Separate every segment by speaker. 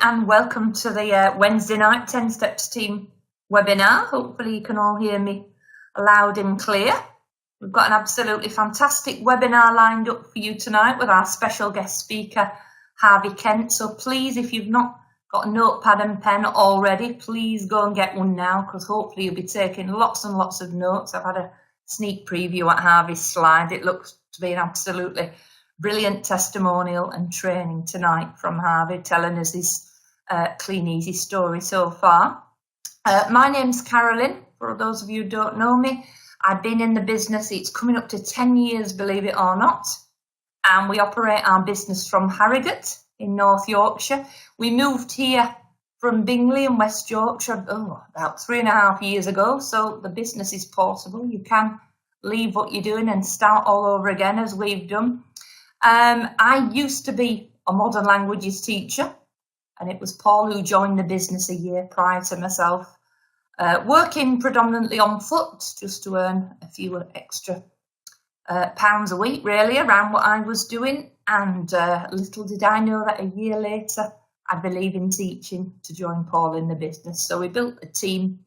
Speaker 1: and welcome to the Wednesday night 10 Steps Team webinar. Hopefully you can all hear me loud and clear. We've got an absolutely fantastic webinar lined up for you tonight with our special guest speaker, Harvey Kent. So please, if you've not got a notepad and pen already, please go and get one now, because hopefully you'll be taking lots and lots of notes. I've had a sneak preview at Harvey's slide. It looks to be an absolutely brilliant testimonial and training tonight from Harvey, telling us his clean, easy story so far. My name's Carolyn. For those of you who don't know me, I've been in the business, it's coming up to 10 years, believe it or not. And we operate our business from Harrogate in North Yorkshire. We moved here from Bingley in West Yorkshire about 3.5 years ago. So the business is portable. You can leave what you're doing and start all over again, as we've done. I used to be a modern languages teacher, and it was Paul who joined the business a year prior to myself, working predominantly on foot just to earn a few extra pounds a week, really, around what I was doing. And little did I know that a year later, I'd be leaving teaching to join Paul in the business. So we built a team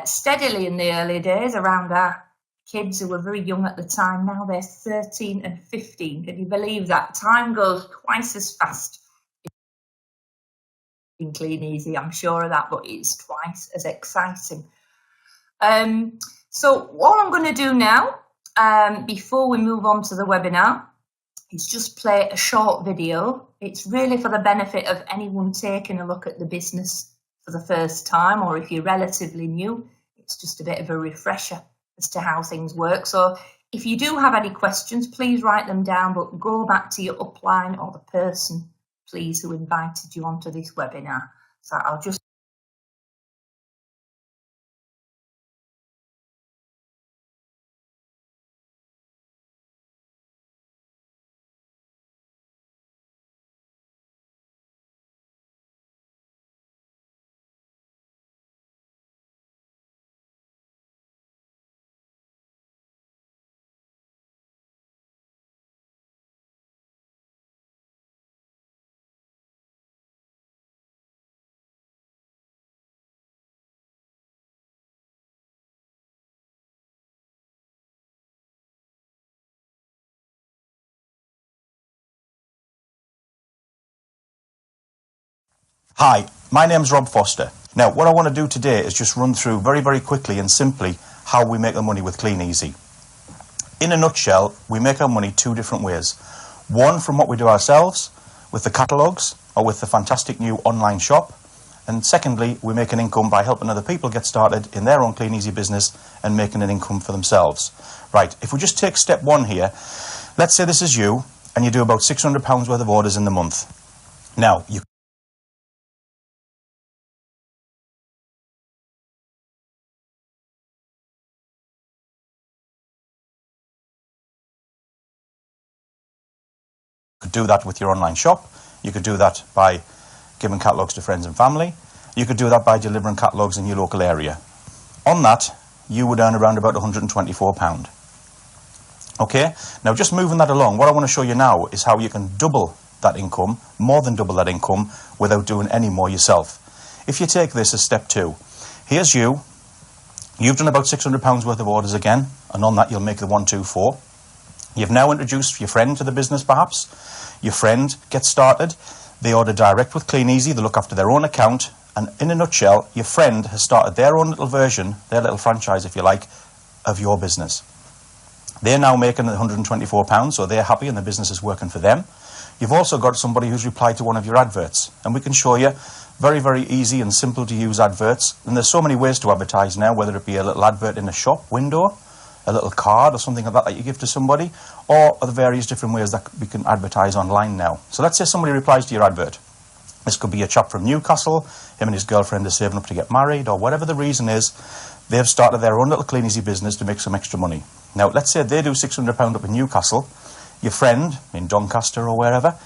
Speaker 1: steadily in the early days around our kids who were very young at the time. Now they're 13 and 15. Can you believe that? Time goes twice as fast in Clean Easy, I'm sure of that, but it's twice as exciting. So what I'm going to do now, before we move on to the webinar, is just play a short video. It's really for the benefit of anyone taking a look at the business for the first time, or if you're relatively new, it's just a bit of a refresher as to how things work. So if you do have any questions, please write them down, but go back to your upline or the person, please, who invited you onto this webinar. So I'll just
Speaker 2: Hi, my name's Rob Foster. Now, what I want to do today is just run through very, very quickly and simply how we make the money with Clean Easy. In a nutshell, we make our money two different ways. One, from what we do ourselves with the catalogues or with the fantastic new online shop. And secondly, we make an income by helping other people get started in their own Clean Easy business and making an income for themselves. Right, if we just take step one here, let's say this is you and you do about £600 worth of orders in the month. Now, you could do that with your online shop. You could do that by giving catalogues to friends and family. You could do that by delivering catalogues in your local area. On that, you would earn around about £124. Okay, now just moving that along, what I want to show you now is how you can double that income, more than double that income, without doing any more yourself. If you take this as step two, here's you. You've done about £600 worth of orders again, and on that you'll make the 124. You've now introduced your friend to the business, perhaps. Your friend gets started. They order direct with Clean Easy. They look after their own account. And in a nutshell, your friend has started their own little version, their little franchise, if you like, of your business. They're now making £124, so they're happy and the business is working for them. You've also got somebody who's replied to one of your adverts. And we can show you very, very easy and simple to use adverts. And there's so many ways to advertise now, whether it be a little advert in a shop window, a little card or something like that you give to somebody, or the various different ways that we can advertise online now. So let's say somebody replies to your advert. This could be a chap from Newcastle, him and his girlfriend are saving up to get married, or whatever the reason is, they've started their own little Clean Easy business to make some extra money. Now, let's say they do £600 up in Newcastle, your friend in Doncaster or wherever,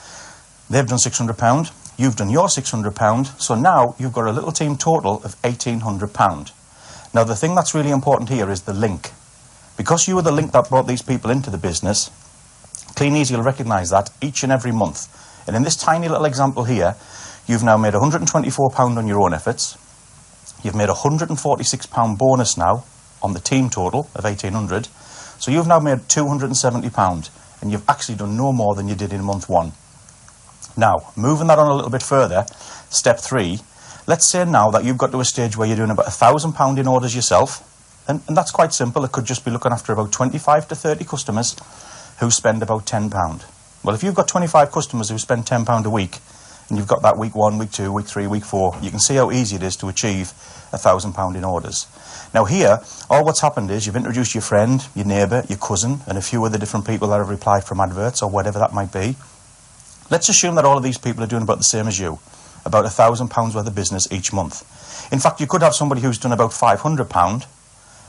Speaker 2: they've done £600, you've done your £600, so now you've got a little team total of £1,800. Now, the thing that's really important here is the link. Because you were the link that brought these people into the business, Clean Easy will recognise that each and every month. And in this tiny little example here, You've now made £124 on your own efforts. You've made £146 bonus now on the team total of 1,800. So you've now made £270, and you've actually done no more than you did in month 1. Now, moving that on a little bit further, step 3, let's say now that you've got to a stage where you're doing about £1,000 in orders yourself, and that's quite simple. It could just be looking after about 25 to 30 customers who spend about £10. Well, if you've got 25 customers who spend £10 a week, and you've got that week 1, week 2, week 3, week 4, you can see how easy it is to achieve £1,000 in orders. Now here, all what's happened is you've introduced your friend, your neighbour, your cousin, and a few other different people that have replied from adverts or whatever that might be. Let's assume that all of these people are doing about the same as you, about £1,000 worth of business each month. In fact, you could have somebody who's done about £500,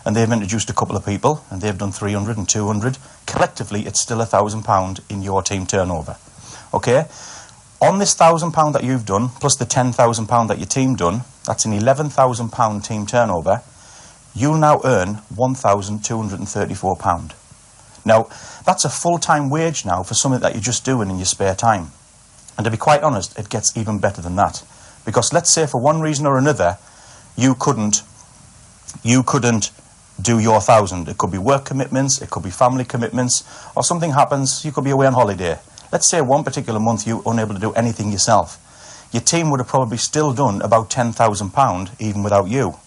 Speaker 2: and they've introduced a couple of people, and they've done 300 and 200. Collectively, it's still £1,000 in your team turnover. Okay? On this £1,000 that you've done, plus the £10,000 that your team done, that's an £11,000 team turnover. You'll now earn £1,234. Now, that's a full-time wage now for something that you're just doing in your spare time. And to be quite honest, it gets even better than that. Because let's say for one reason or another, you couldn't do your 1,000. It could be work commitments, it could be family commitments, or something happens, you could be away on holiday. Let's say one particular month you were unable to do anything yourself. Your team would have probably still done about £10,000 even without you.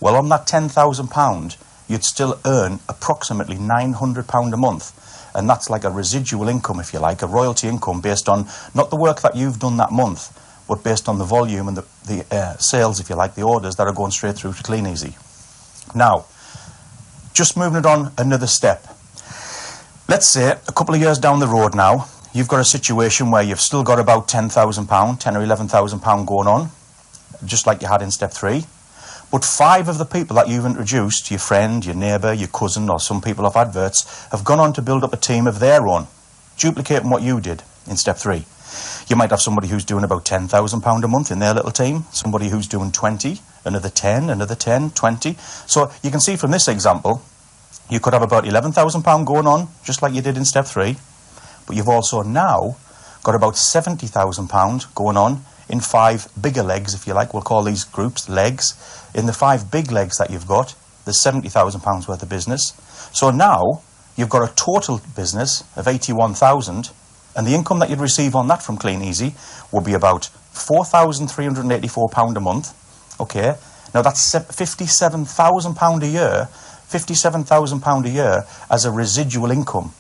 Speaker 2: Well, on that £10,000, you'd still earn approximately £900 a month. And that's like a residual income, if you like, a royalty income based on not the work that you've done that month, but based on the volume and the sales, if you like, the orders that are going straight through to Clean Easy. Now, just moving it on another step. Let's say a couple of years down the road now, you've got a situation where you've still got about £10,000, £10,000 or £11,000 going on, just like you had in step 3. But 5 of the people that you've introduced, your friend, your neighbour, your cousin, or some people off adverts, have gone on to build up a team of their own, duplicating what you did in step 3. You might have somebody who's doing about £10,000 a month in their little team, somebody who's doing 20, another 10, 20. So you can see from this example, you could have about £11,000 going on, just like you did in step 3. But you've also now got about £70,000 going on in 5 bigger legs, if you like. We'll call these groups legs. In the 5 big legs that you've got, there's £70,000 worth of business. So now you've got a total business of 81,000, and the income that you'd receive on that from Clean Easy will be about £4,384 a month. Okay, now that's £57,000 a year, £57,000 a year as a residual income.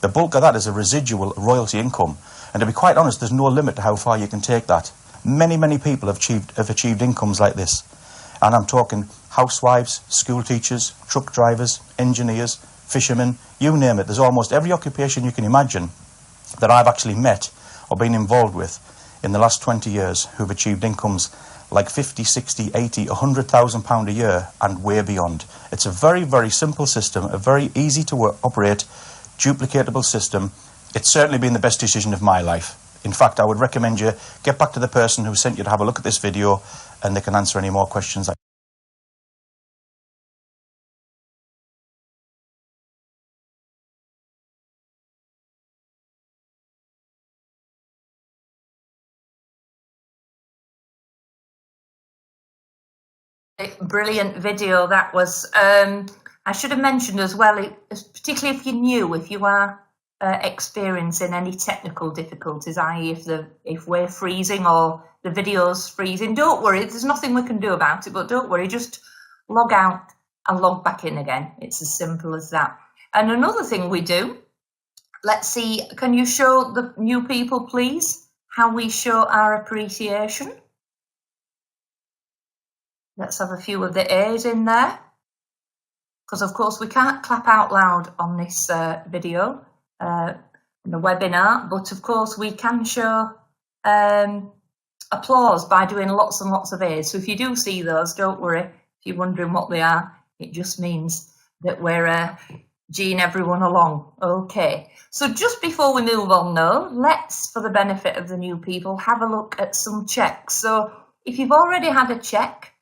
Speaker 2: The bulk of that is a residual royalty income. And to be quite honest, there's no limit to how far you can take that. Many people have achieved incomes like this. And I'm talking housewives, school teachers, truck drivers, engineers, fishermen, you name it. There's almost every occupation you can imagine that I've actually met or been involved with in the last 20 years who've achieved incomes like 50, 60, 80, £100,000 a year and way beyond. It's a very simple system, a very easy to operate, duplicatable system. It's certainly been the best decision of my life. In fact, I would recommend you get back to the person who sent you to have a look at this video, and they can answer any more questions.
Speaker 1: Brilliant video that was. I should have mentioned as well, particularly if you're new, if you are experiencing any technical difficulties, i.e. if we're freezing or the video's freezing, don't worry, there's nothing we can do about it, but don't worry, just log out and log back in again. It's as simple as that. And another thing we do, let's see, can you show the new people, please, how we show our appreciation? Let's have a few of the A's in there, because of course we can't clap out loud on this video, on the webinar, but of course we can show applause by doing lots and lots of A's. So if you do see those, don't worry, if you're wondering what they are, it just means that we're G'ing everyone along. Okay, so just before we move on though, let's, for the benefit of the new people, have a look at some checks. So if you've already had a check,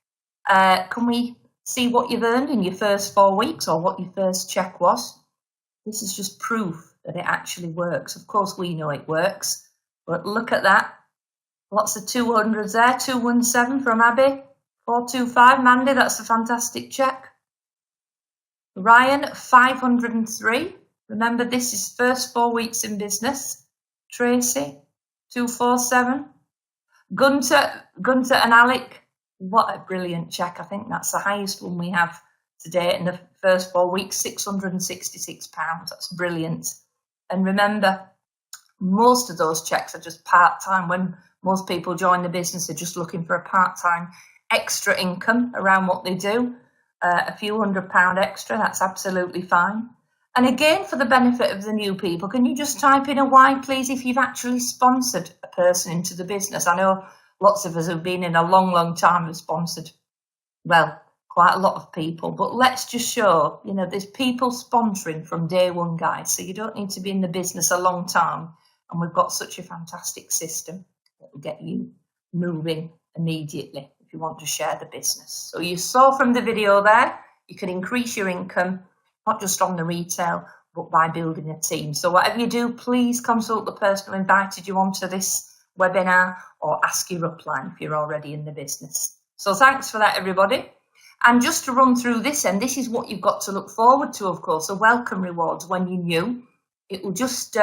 Speaker 1: can we see what you've earned in your first 4 weeks or what your first check was? This is just proof that it actually works. Of course, we know it works, but look at that. Lots of 200s there. 217 from Abby. 425, Mandy, that's a fantastic check. Ryan, 503. Remember, this is first 4 weeks in business. Tracy, 247. Gunter and Alec, what a brilliant check. I think that's the highest one we have today in the first 4 weeks, £666. That's brilliant. And remember, most of those checks are just part-time. When most people join the business, they're just looking for a part-time extra income around what they do. A few £100 extra, that's absolutely fine. And again, for the benefit of the new people, can you just type in a Y, please, if you've actually sponsored a person into the business? I know lots of us have been in a long, long time have sponsored, well, quite a lot of people. But let's just show, there's people sponsoring from day one, guys. So you don't need to be in the business a long time. And we've got such a fantastic system that will get you moving immediately if you want to share the business. So you saw from the video there, you can increase your income, not just on the retail, but by building a team. So whatever you do, please consult the person who invited you onto this webinar or ask your upline if you're already in the business. So thanks for that, everybody. And just to run through this, and this is what you've got to look forward to, of course, the welcome rewards when you're new. It will just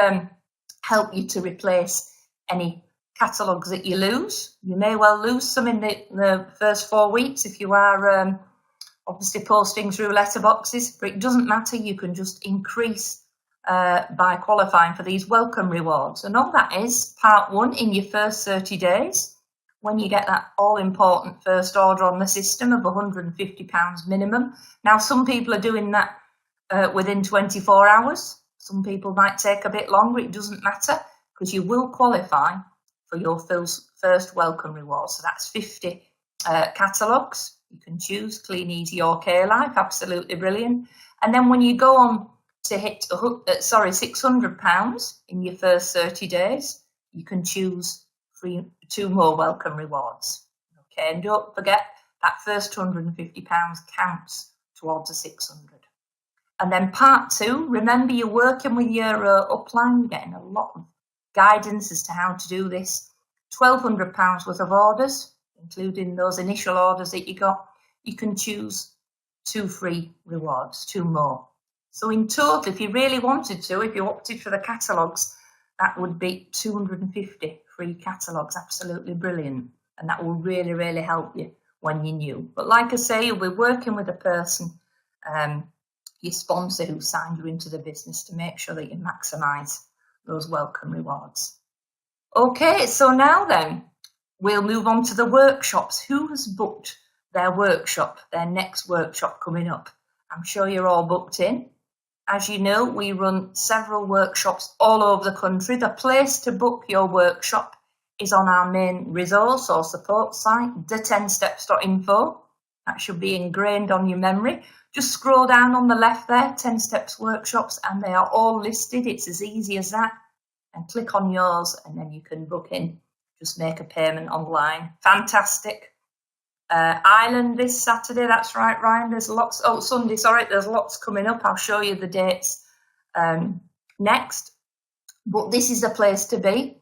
Speaker 1: help you to replace any catalogues that you lose. You may well lose some in the first 4 weeks if you are obviously posting through letterboxes, but it doesn't matter. You can just increase by qualifying for these welcome rewards. And all that is part one in your first 30 days when you get that all-important first order on the system of £150 minimum. Now, some people are doing that within 24 hours. Some people might take a bit longer. It doesn't matter because you will qualify for your first welcome reward. So that's 50 catalogues. You can choose Clean, Easy, OK Life. Absolutely brilliant. And then when you go on to hit £600 in your first 30 days, you can choose 2 more welcome rewards. Okay, and don't forget that first £250 counts towards the 600. And then part two, remember you're working with your upline, you're getting a lot of guidance as to how to do this. £1,200 worth of orders, including those initial orders that you got. You can choose 2 free rewards, 2 more. So in total, if you really wanted to, if you opted for the catalogues, that would be 250 free catalogues. Absolutely brilliant. And that will really, really help you when you're new. But like I say, you'll be working with a person, your sponsor who signed you into the business, to make sure that you maximise those welcome rewards. Okay, so now then, we'll move on to the workshops. Who has booked their workshop, their next workshop coming up? I'm sure you're all booked in. As you know, we run several workshops all over the country. The place to book your workshop is on our main resource or support site, the10steps.info. That should be ingrained on your memory. Just scroll down on the left there, 10 Steps Workshops, and they are all listed. It's as easy as that. And click on yours, and then you can book in. Just make a payment online. Fantastic. Ireland this Saturday, that's right, Ryan. There's lots, Sunday, sorry, there's lots coming up. I'll show you the dates next. But this is the place to be.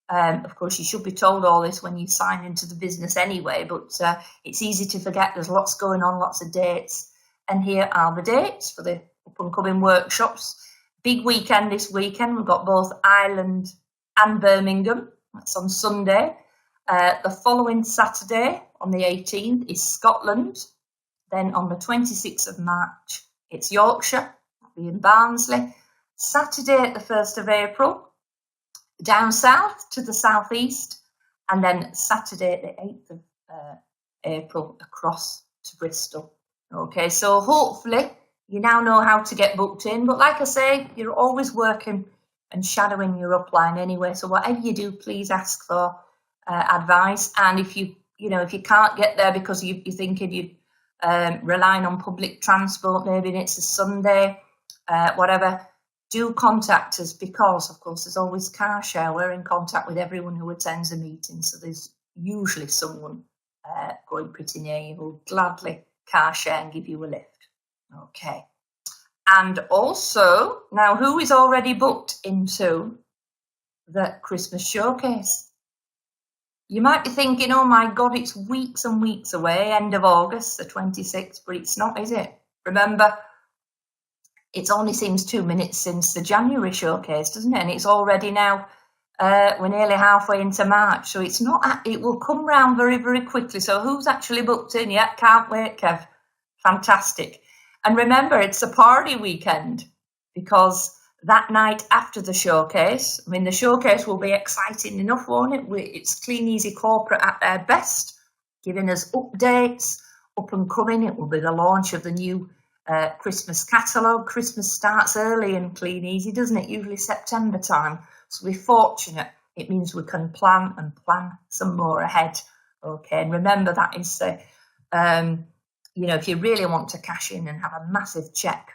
Speaker 1: Of course, you should be told all this when you sign into the business anyway, but it's easy to forget. There's lots going on, lots of dates. And here are the dates for the up-and-coming workshops. Big weekend this weekend. We've got both Ireland and Birmingham. That's on Sunday. The following Saturday, on the 18th, is Scotland. Then on the 26th of March, it's Yorkshire. That'll be in Barnsley. Saturday, the 1st of April, down south to the southeast. And then Saturday, the 8th of April, across to Bristol. Okay, so hopefully you now know how to get booked in. But like I say, you're always working and shadowing your upline anyway. So whatever you do, please ask for advice. And if you can't get there because you're thinking you're relying on public transport, maybe it's a Sunday, whatever, do contact us because, of course, there's always car share. We're in contact with everyone who attends a meeting. So there's usually someone going pretty near you who'll gladly car share and give you a lift. Okay. And also, now who is already booked into the Christmas showcase? You might be thinking, oh my God, it's weeks and weeks away, end of August, the 26th, but it's not, is it? Remember, it only seems 2 minutes since the January showcase, doesn't it? And it's already now, we're nearly halfway into March, so it's not, it will come round very, very quickly. So who's actually booked in yet? Can't wait, Kev. Fantastic. And remember, it's a party weekend, because that night after the showcase, I mean, the showcase will be exciting enough, won't it? It's Clean Easy Corporate at their best, giving us updates, up and coming. It will be the launch of the new Christmas catalogue. Christmas starts early in Clean Easy, doesn't it? Usually September time. So we're fortunate. It means we can plan and plan some more ahead. Okay, and remember that is the, if you really want to cash in and have a massive check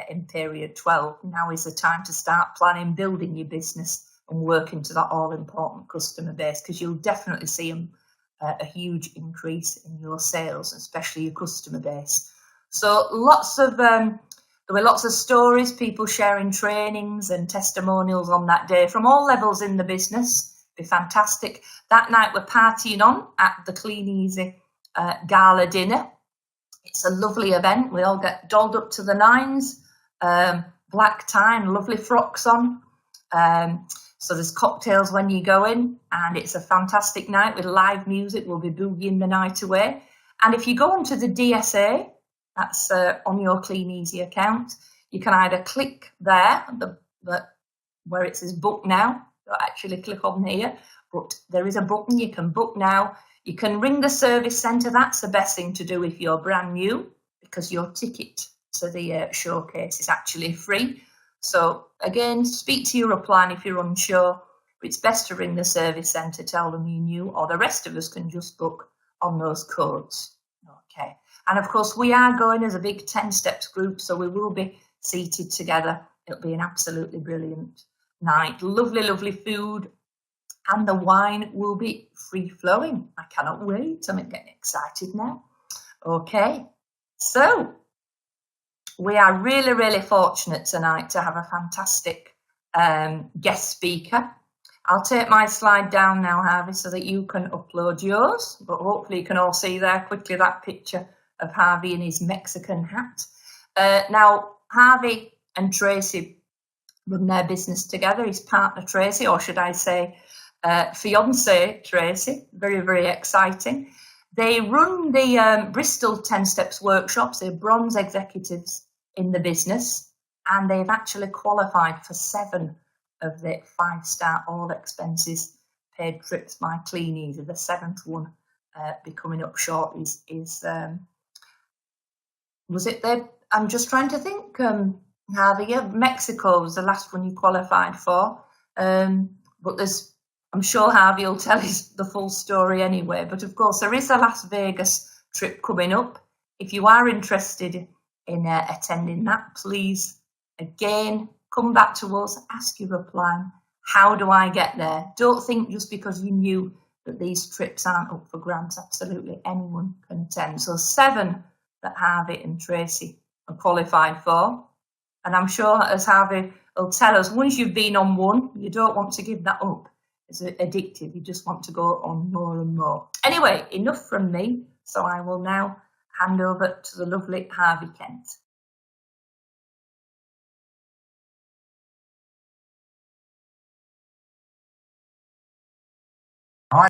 Speaker 1: in period 12, now is the time to start planning, building your business and working to that all-important customer base, because you'll definitely see a huge increase in your sales, especially your customer base. So there were lots of stories, people sharing trainings and testimonials on that day from all levels in the business. It'd be fantastic. That night we're partying on at the Clean Easy Gala Dinner. It's a lovely event. We all get dolled up to the nines, black tie and lovely frocks on. So there's cocktails when you go in, and it's a fantastic night with live music. We'll be boogieing the night away. And if you go onto the DSA, that's on your Clean Easy account, you can either click there, where it says book now. Don't actually click on here, but there is a button. You can book now. You can ring the service centre. That's the best thing to do if you're brand new, because your ticket to the showcase is actually free. So again, speak to your upline if you're unsure. It's best to ring the service centre, tell them you're new, or the rest of us can just book on those codes. Okay. And of course, we are going as a big 10 steps group, so we will be seated together. It'll be an absolutely brilliant night. Lovely, lovely food. And the wine will be free flowing. I cannot wait. I'm getting excited now. Okay, so we are really, really fortunate tonight to have a fantastic guest speaker. I'll take my slide down now, Harvey, so that you can upload yours. But hopefully you can all see there quickly that picture of Harvey in his Mexican hat. Now, Harvey and Tracy run their business together. His partner Tracy, or should I say fiance Tracy, very, very exciting. They run the Bristol 10 Steps workshops. They're bronze executives in the business, and they've actually qualified for 7 of the 5-star all expenses paid trips by Clean Easy. The 7th one be coming up shortly is was it there? I'm just trying to think, Harvey. Yeah, Mexico was the last one you qualified for, but I'm sure Harvey will tell us the full story anyway. But of course, there is a Las Vegas trip coming up. If you are interested in attending that, please, again, come back to us, ask your upline, how do I get there? Don't think just because you knew that these trips aren't up for grabs. Absolutely anyone can attend. So 7 that Harvey and Tracy are qualified for. And I'm sure, as Harvey will tell us, once you've been on one, you don't want to give that up. It's addictive. You just want to go on more and more. Anyway, enough from me. So I will now hand over to the lovely Harvey Kent.
Speaker 3: Hi.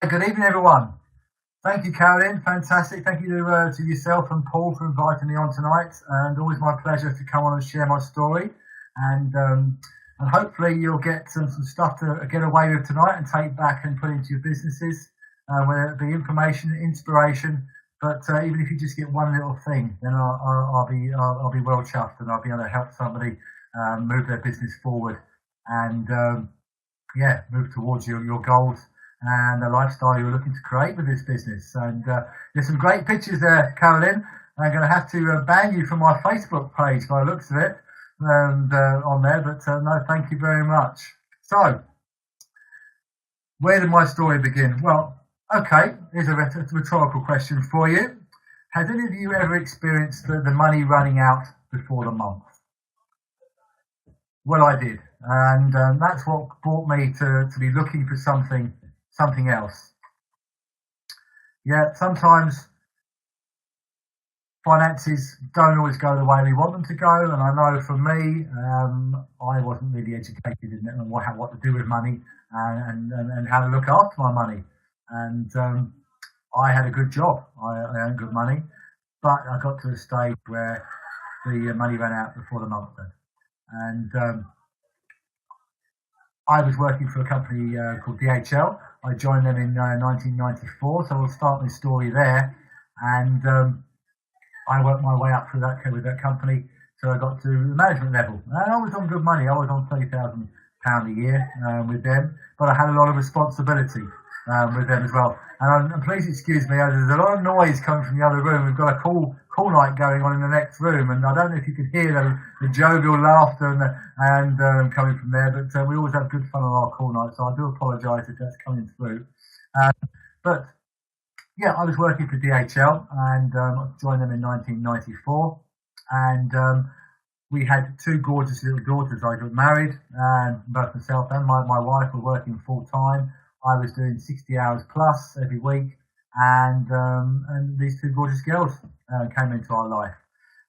Speaker 3: Good evening, everyone. Thank you, Carolyn. Fantastic. Thank you to yourself and Paul for inviting me on tonight. And always my pleasure to come on and share my story. And hopefully you'll get some stuff to get away with tonight and take back and put into your businesses, whether it be information, inspiration. But even if you just get one little thing, then I'll be well chuffed, and I'll be able to help somebody move their business forward and move towards your goals and the lifestyle you're looking to create with this business. And there's some great pictures there, Carolyn. I'm going to have to ban you from my Facebook page by the looks of it, and on there. But no, thank you very much. So, where did my story begin? Well, okay, here's a rhetorical question for you. Has any of you ever experienced the money running out before the month? Well, I did, and that's what brought me to be looking for something else. Yeah, sometimes finances don't always go the way we want them to go, and I know for me, I wasn't really educated in what to do with money and how to look after my money. And I had a good job, I earned good money, but I got to a stage where the money ran out before the month end. And I was working for a company called DHL. I joined them in 1994, so we'll start my story there. And I worked my way up through that with that company, so I got to the management level. And I was on good money. I was on £30,000 a year with them, but I had a lot of responsibility with them as well. And please excuse me, there's a lot of noise coming from the other room. We've got a call night going on in the next room, and I don't know if you can hear the jovial laughter and coming from there, but we always have good fun on our call night, so I do apologise if that's coming through. But yeah, I was working for DHL, and I joined them in 1994, and we had two gorgeous little daughters. I got married, and both myself and my wife were working full time. I was doing 60 hours plus every week, and these two gorgeous girls came into our life.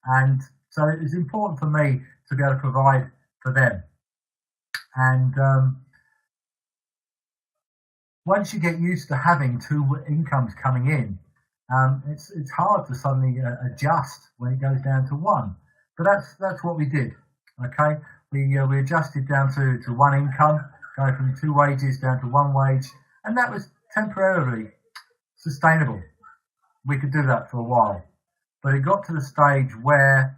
Speaker 3: And so it was important for me to be able to provide for them. And once you get used to having two incomes coming in, it's hard to suddenly adjust when it goes down to one. But that's what we did. Okay, we adjusted down to one income, going from 2 wages down to 1 wage, and that was temporarily sustainable. We could do that for a while, but it got to the stage where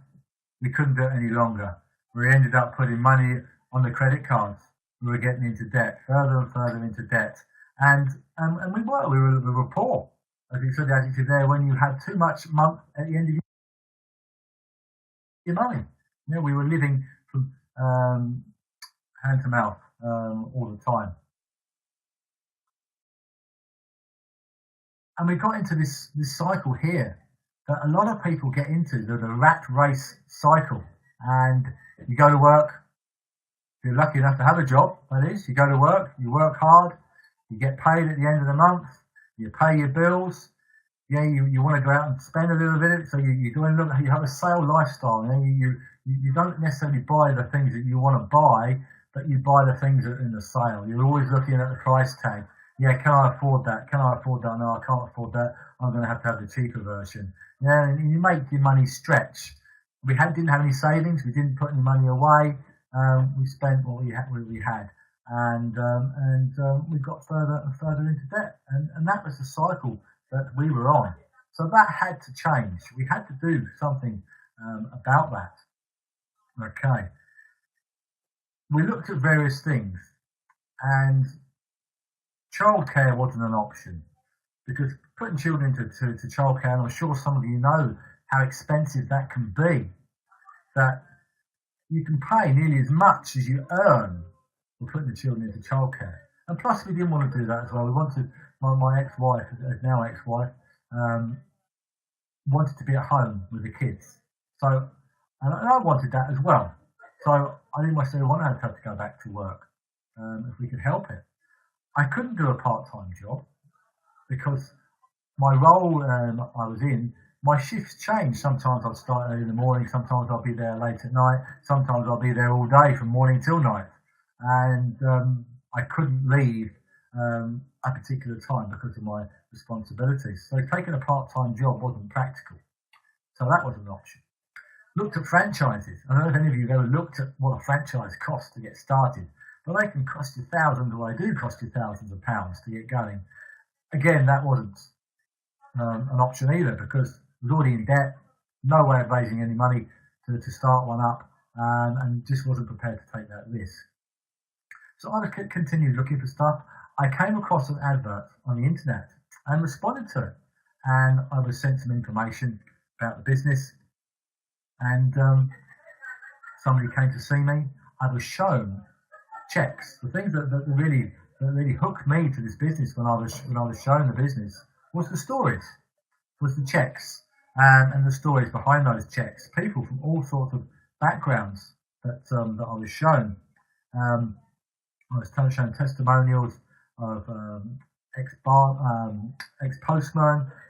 Speaker 3: we couldn't do it any longer. We ended up putting money on the credit cards. We were getting into debt, further and further into debt, and we were poor. As you said the adjective there, when you had too much month at the end of your money. You know, we were living from hand to mouth all the time. And we got into this cycle here that a lot of people get into, the rat race cycle. And you go to work, if you're lucky enough to have a job, that is, you go to work, you work hard, you get paid at the end of the month, you pay your bills. Yeah, you want to go out and spend a little bit, so you go and look. You have a sale lifestyle. You don't necessarily buy the things that you want to buy, but you buy the things that are in the sale. You're always looking at the price tag. Yeah, can I afford that? Can I afford that? No, I can't afford that. I'm going to have the cheaper version. Yeah, and you make your money stretch. We didn't have any savings. We didn't put any money away. We spent what we had, and we got further and further into debt, and that was the cycle that we were on. So that had to change. We had to do something about that. Okay. We looked at various things, and childcare wasn't an option, because putting children into childcare, and I'm sure some of you know how expensive that can be, that you can pay nearly as much as you earn for putting the children into childcare. And plus, we didn't want to do that as well. We wanted, my ex-wife, now ex-wife, wanted to be at home with the kids. So, and I wanted that as well. So I didn't necessarily want to have to go back to work if we could help it. I couldn't do a part-time job because my role I was in, my shifts changed. Sometimes I'd start early in the morning, sometimes I'll be there late at night, sometimes I'll be there all day from morning till night. And I couldn't leave a particular time because of my responsibilities. So taking a part-time job wasn't practical. So that was an option. Looked at franchises. I don't know if any of you have ever looked at what a franchise costs to get started, but they can cost you thousands, or they do cost you thousands of pounds to get going. Again, that wasn't an option either, because I was already in debt, no way of raising any money to start one up, and just wasn't prepared to take that risk. So I continued looking for stuff. I came across an advert on the internet and responded to it, and I was sent some information about the business, and somebody came to see me. I was shown checks. The things that really hooked me to this business when I was shown the business was the stories, was the checks, and the stories behind those checks. People from all sorts of backgrounds that I was shown. I was shown testimonials of ex-postman,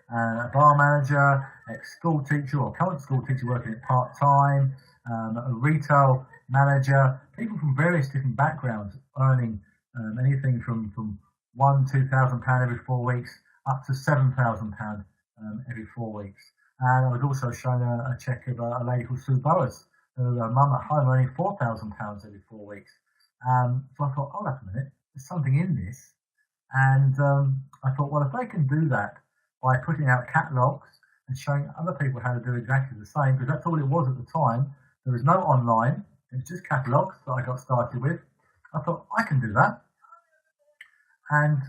Speaker 3: a bar manager, ex-school teacher or current school teacher working it part-time, a retail manager, people from various different backgrounds earning anything from £1,000-2,000 every 4 weeks up to £7,000 every 4 weeks. And I was also shown a check of a lady called Sue Burrows, her mum at home earning £4,000 every 4 weeks. So I thought, oh, wait a minute, there's something in this. And I thought, well, if they can do that by putting out catalogues and showing other people how to do exactly the same, because that's all it was at the time. There was no online. It was just catalogues that I got started with. I thought, I can do that. And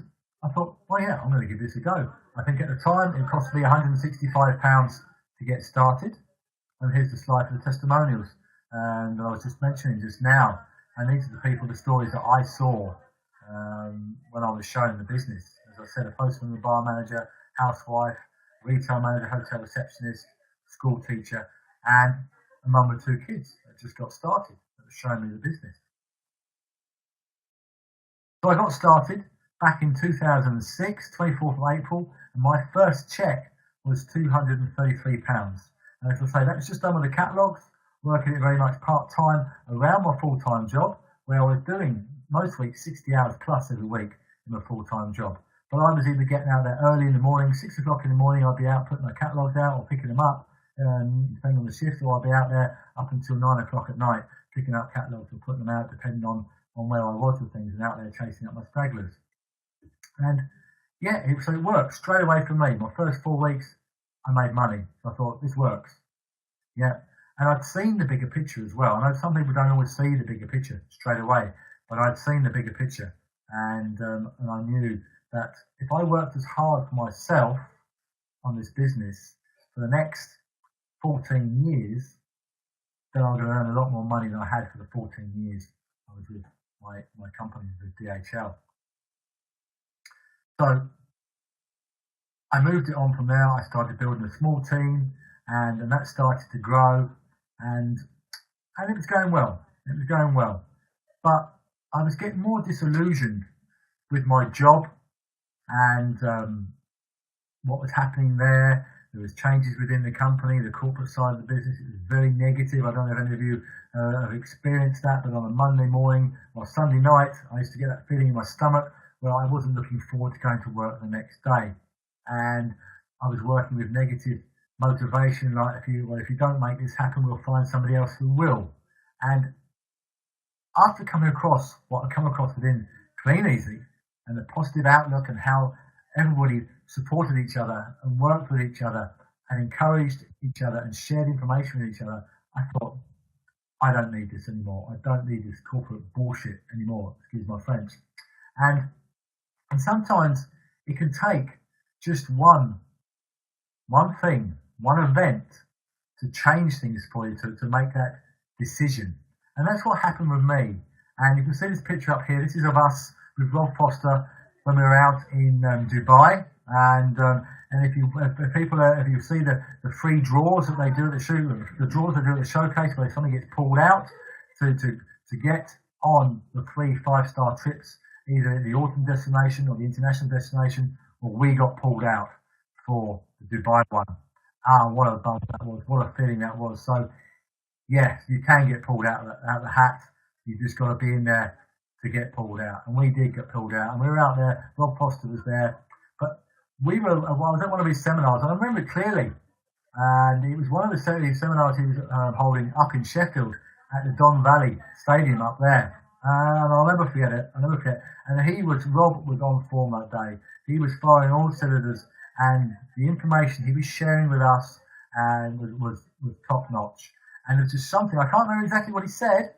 Speaker 3: I thought, well, yeah, I'm going to give this a go. I think at the time it cost me £165 to get started. And here's the slide for the testimonials. And I was just mentioning just now, and these are the people, the stories that I saw when I was showing the business. As I said, a postman, a bar manager, housewife, retail manager, hotel receptionist, school teacher, and a mum with 2 kids that just got started, that was showing me the business. So I got started back in 2006, 24th of April, and my first cheque was £233. And as I say, that was just done with the catalogues, working it very much part-time around my full-time job, where I was doing most weeks 60 hours plus every week in my full-time job. But I was either getting out there early in the morning, 6 o'clock in the morning, I'd be out putting my catalogues out or picking them up, depending on the shift, or I'd be out there up until 9 o'clock at night picking up catalogues or putting them out, depending on where I was with things, and out there chasing up my stragglers. And yeah, so it worked straight away for me. My first 4 weeks, I made money. So I thought, this works. Yeah. And I'd seen the bigger picture as well. I know some people don't always see the bigger picture straight away, but I'd seen the bigger picture. And I knew that if I worked as hard for myself on this business for the next 14 years, then I'm going to earn a lot more money than I had for the 14 years I was with my company, with DHL. So I moved it on from there. I started building a small team, and that started to grow, and it was going well. It was going well. But I was getting more disillusioned with my job and what was happening there. There was changes within the company, the corporate side of the business. It was very negative. I don't know if any of you have experienced that, but on a Monday morning or Sunday night, I used to get that feeling in my stomach where I wasn't looking forward to going to work the next day. And I was working with negative motivation, like if you don't make this happen, we'll find somebody else who will. And after coming across what I come across within Clean Easy and the positive outlook and how everybody supported each other and worked with each other and encouraged each other and shared information with each other, I thought, I don't need this anymore. I don't need this corporate bullshit anymore, excuse my French. And sometimes it can take just one thing, one event to change things for you, to make that decision. And that's what happened with me. And you can see this picture up here. This is of us with Rob Foster when we were out in Dubai. And if you see the free drawers that they do at the drawers they do at the showcase, where something gets pulled out to get on the 3 5-star trips, either the autumn destination or the international destination, well, we got pulled out for the Dubai one. What a bump that was! What a feeling that was. So yes, you can get pulled out of the hat. You've just got to be in there to get pulled out. And we did get pulled out. And we were out there. Rob Foster was there. But I was at one of his seminars. And I remember it clearly. And it was one of the seminars he was holding up in Sheffield at the Don Valley Stadium up there. And I'll never forget it. And Rob was on form that day. He was firing all cylinders. And the information he was sharing with us and was top notch. And it was just something, I can't remember exactly what he said,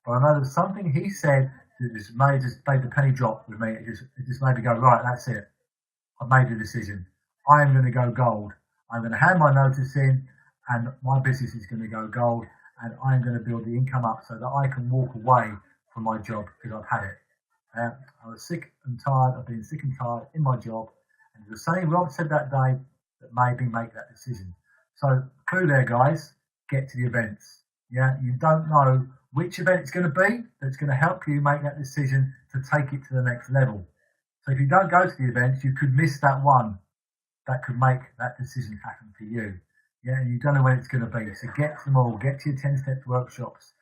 Speaker 3: but I know there's something he said that just made the penny drop with me. It just made me go, right, that's it. I've made the decision. I am going to go gold. I'm going to hand my notice in, and my business is going to go gold, and I'm going to build the income up so that I can walk away from my job because I've had it. I was sick and tired. I've been sick and tired in my job. And it was something Rob said that day that made me make that decision. So, clue there, guys. Get to the events. Yeah, you don't know which event it's going to be that's going to help you make that decision to take it to the next level. So if you don't go to the events, you could miss that one that could make that decision happen for you. Yeah, and you don't know when it's going to be. So get to them all. Get to your 10 Steps workshops.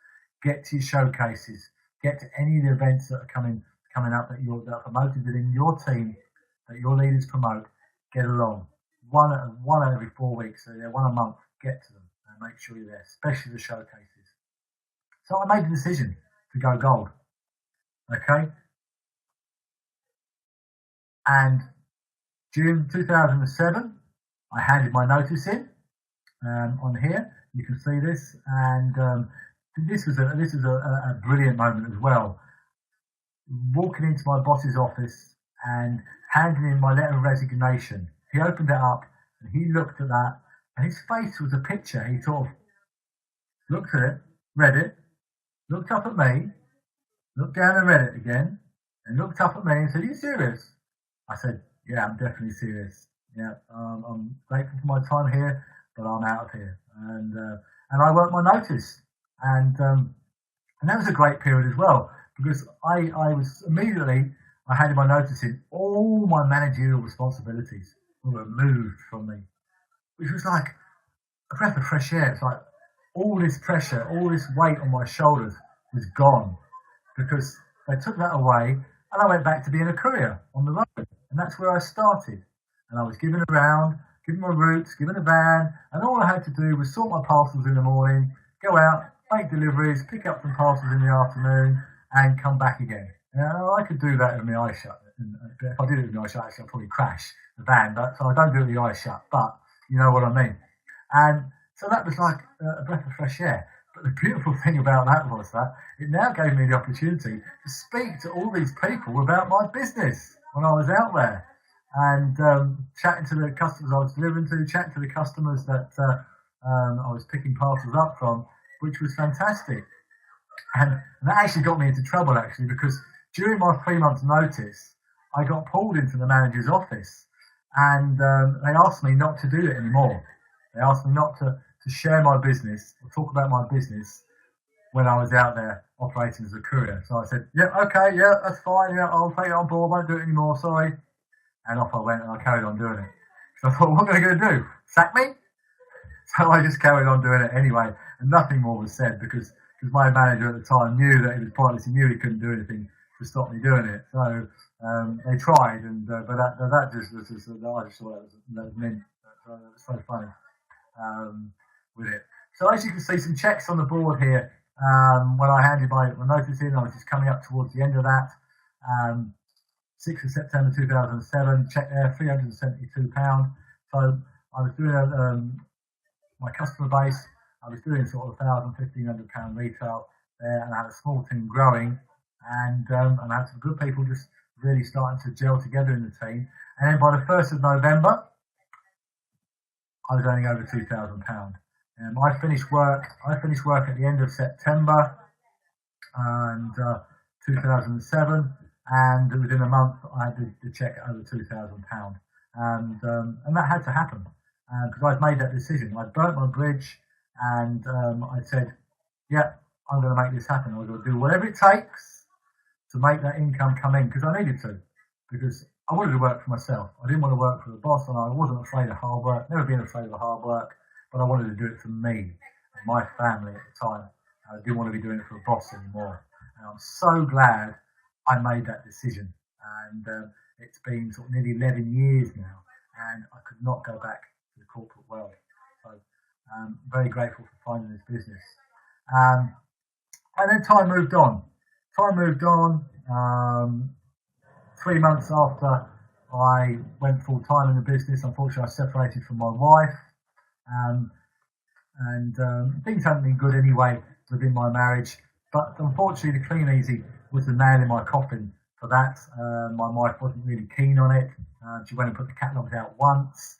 Speaker 3: Get to your showcases. Get to any of the events that are coming up that are promoted within your team, that your leaders promote. Get along. One every 4 weeks. So they're one a month. Get to them and make sure you're there, especially the showcases. So I made the decision to go gold. Okay? And June 2007, I handed my notice in on here. You can see this, and this was a brilliant moment as well. Walking into my boss's office and handing in my letter of resignation. He opened it up and he looked at that, and his face was a picture. He sort of looked at it, read it, looked up at me, looked down and read it again, and looked up at me and said, "Are you serious?" I said, "Yeah, I'm definitely serious. Yeah, I'm grateful for my time here, but I'm out of here." And I worked my notice, and that was a great period as well, because I was immediately, I handed my notice in, all my managerial responsibilities were removed from me, which was like a breath of fresh air. It's like all this pressure, all this weight on my shoulders was gone, because they took that away, and I went back to being a courier on the road. And that's where I started. And I was given around, given my routes, given a van, and all I had to do was sort my parcels in the morning, go out, make deliveries, pick up some parcels in the afternoon, and come back again. Now, I could do that with my eyes shut. If I did it with my eyes shut, actually, I'd probably crash the van. But so I don't do it with the eyes shut, but you know what I mean. And so that was like a breath of fresh air. But the beautiful thing about that was that it now gave me the opportunity to speak to all these people about my business when I was out there, and chatting to the customers I was delivering to, chatting to the customers that I was picking parcels up from, which was fantastic. And that actually got me into trouble, actually, because during my 3 months notice, I got pulled into the manager's office, and they asked me not to do it anymore. They asked me not to share my business or talk about my business when I was out there operating as a courier. So I said, "Yeah, okay, yeah, that's fine, yeah, I'll take it on board, won't do it anymore, sorry." And off I went, and I carried on doing it. So I thought, what am I going to do? Sack me? So I just carried on doing it anyway, and nothing more was said, because my manager at the time knew that it was pointless. He knew he couldn't do anything to stop me doing it. So they tried, and but that just was just, I just thought that was mint. It was so funny with it. So as you can see, some checks on the board here. When I handed my notice in, I was just coming up towards the end of that. 6th of September 2007, check there, £372. So I was doing my customer base. I was doing sort of £1,000, £1,500 retail there, and I had a small team growing, and I had some good people just really starting to gel together in the team. And then by the 1st of November, I was earning over £2,000. I finished work at the end of September and 2007, and within a month I had the check at over £2,000, and that had to happen because I'd made that decision. I'd burnt my bridge, and I said, "Yeah, I'm going to make this happen. I'm going to do whatever it takes to make that income come in," because I needed to, because I wanted to work for myself. I didn't want to work for the boss, and I wasn't afraid of hard work. Never been afraid of hard work. But I wanted to do it for me and my family at the time. I didn't want to be doing it for a boss anymore. And I'm so glad I made that decision. And it's been sort of nearly 11 years now, and I could not go back to the corporate world. So I'm very grateful for finding this business. And then time moved on. 3 months after I went full time in the business, unfortunately I separated from my wife. And things hadn't been good anyway within my marriage, but unfortunately the Clean Easy was the nail in my coffin for that. My wife wasn't really keen on it. She went and put the catalogues out once,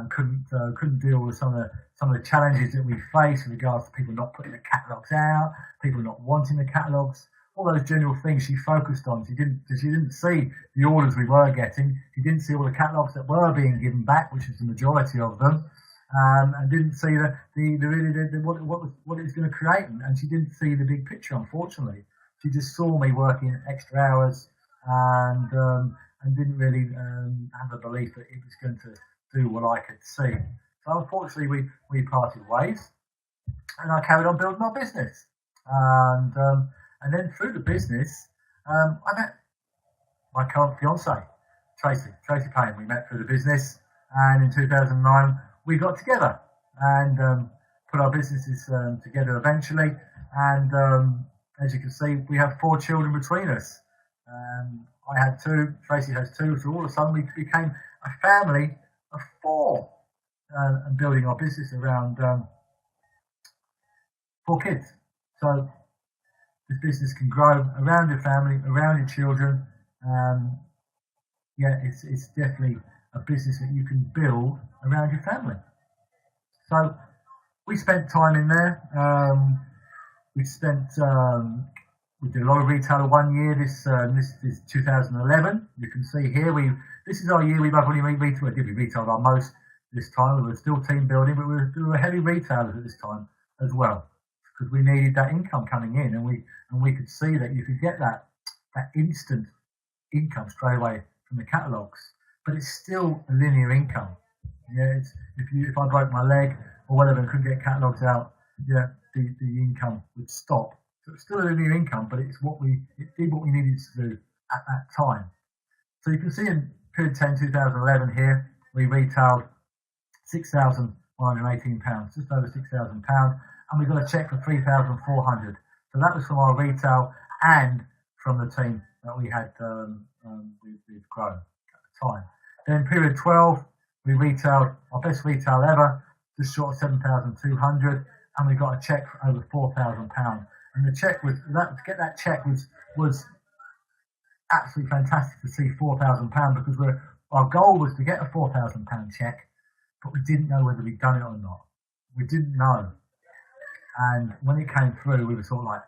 Speaker 3: couldn't deal with some of the challenges that we face with regards to people not putting the catalogues out, people not wanting the catalogues, all those general things she focused on. She didn't see the orders we were getting. She didn't see all the catalogues that were being given back, which is the majority of them. and didn't see what it was going to create, and she didn't see the big picture. Unfortunately, she just saw me working extra hours and didn't really have a belief that it was going to do what I could see. So unfortunately, we parted ways, and I carried on building my business, and then through the business, I met my current fiance, Tracy Payne. We met through the business, and in 2009 we got together and put our businesses together eventually. And as you can see, we have 4 children between us. I had 2, Tracy has 2, so all of a sudden we became a family of 4, and building our business around 4 kids. So this business can grow around your family, around your children. It's definitely a business that you can build around your family. So we spent time in there. We did a lot of retail 1 year. This is 2011. You can see here this is our year we've only retailed our most this time. We were still team building, but we were heavy retailers at this time as well, because we needed that income coming in, and we could see that you could get that instant income straight away from the catalogues, but it's still a linear income. Yeah, if I broke my leg or whatever and couldn't get catalogues out, the income would stop. So it's still a linear income, but it did what we needed to do at that time. So you can see in period 10, 2011 here, we retailed £6,118, just over £6,000, and we got a cheque for £3,400. So that was from our retail and from the team that we had we've grown at the time. Then period 12, we retailed our best retail ever, just short of 7,200, and we got a cheque for over £4,000. And the cheque to get that cheque was absolutely fantastic to see £4,000, because our goal was to get a £4,000 cheque, but we didn't know whether we'd done it or not. We didn't know. And when it came through, we were sort of like,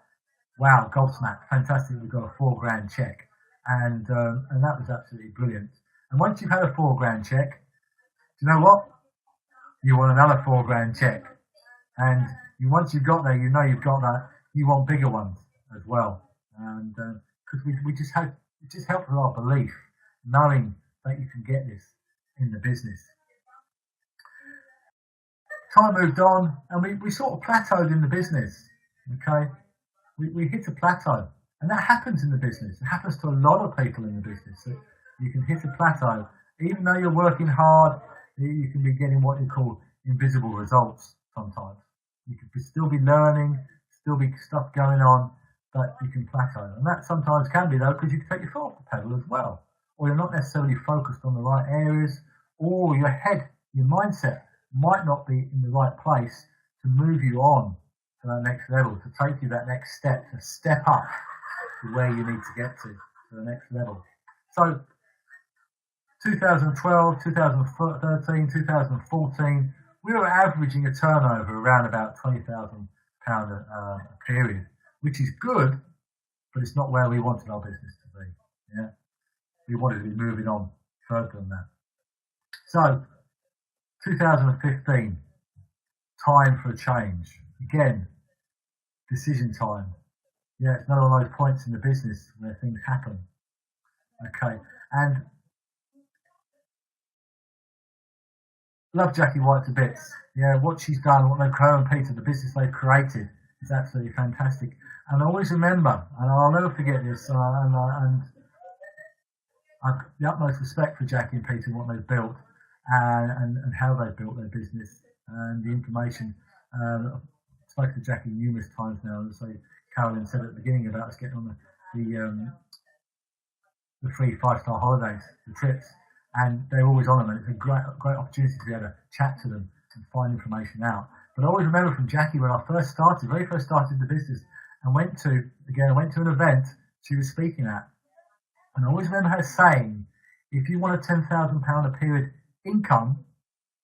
Speaker 3: wow, gobsmacked, fantastic, we got a £4,000 cheque. And that was absolutely brilliant. And once you've had a £4,000 cheque, do you know what? You want another £4,000 cheque. And once you've got there, you know you've got that, you want bigger ones as well. And because it just helped with our belief, knowing that you can get this in the business. Time moved on, and we sort of plateaued in the business. Okay, we hit a plateau, and that happens in the business. It happens to a lot of people in the business. That you can hit a plateau, even though you're working hard. You can be getting what you call invisible results sometimes. You could still be learning, still be stuff going on, but you can plateau, and that sometimes can be though, because you can take your foot off the pedal as well, or you're not necessarily focused on the right areas, or your mindset might not be in the right place to move you on to that next level, to take you that next step, to step up to where you need to get to the next level. So 2012, 2013, 2014, we were averaging a turnover around about £20,000 a period, which is good, but it's not where we wanted our business to be. Yeah, we wanted to be moving on further than that. So 2015, time for a change. Again, decision time. Yeah, it's another one of those points in the business where things happen. Okay, and love Jackie White to bits. Yeah, what she's done, what her and Peter, the business they've created, is absolutely fantastic. And I always remember, and I'll never forget this, and I've the utmost respect for Jackie and Peter and what they've built, and how they've built their business, and the information. I've spoken to Jackie numerous times now, and so Carolyn said at the beginning about us getting on the free 5-star holidays, the trips, and they're always on them, and it's a great opportunity to be able to chat to them and find information out. But I always remember from Jackie when I very first started the business, and went to an event she was speaking at, and I always remember her saying, if you want a £10,000 a period income,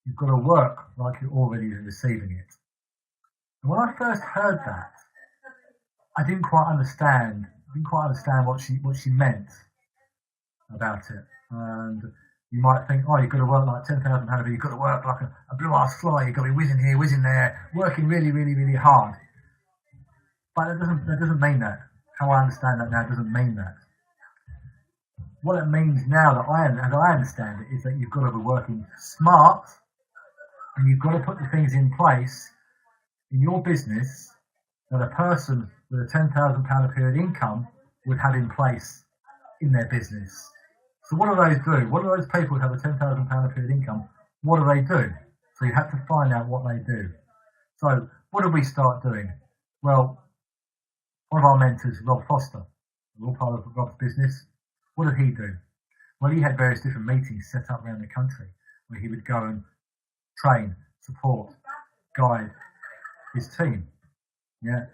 Speaker 3: you've got to work like you're already receiving it. And when I first heard that, I didn't quite understand what she meant about it. And You might think, oh, you've got to work like £10,000 a year, you've got to work like a blue-ass fly, you've got to be whizzing here, whizzing there, working really, really, really hard. But that doesn't mean that. How I understand that now doesn't mean that. What it means now, as I understand it, is that you've got to be working smart, and you've got to put the things in place in your business that a person with a £10,000 a period income would have in place in their business. So what do those do? What do those people who have a £10,000 a period income, what do they do? So you have to find out what they do. So what did we start doing? Well, one of our mentors, Rob Foster, we're all part of Rob's business. What did he do? Well, he had various different meetings set up around the country where he would go and train, support, guide his team. Yeah,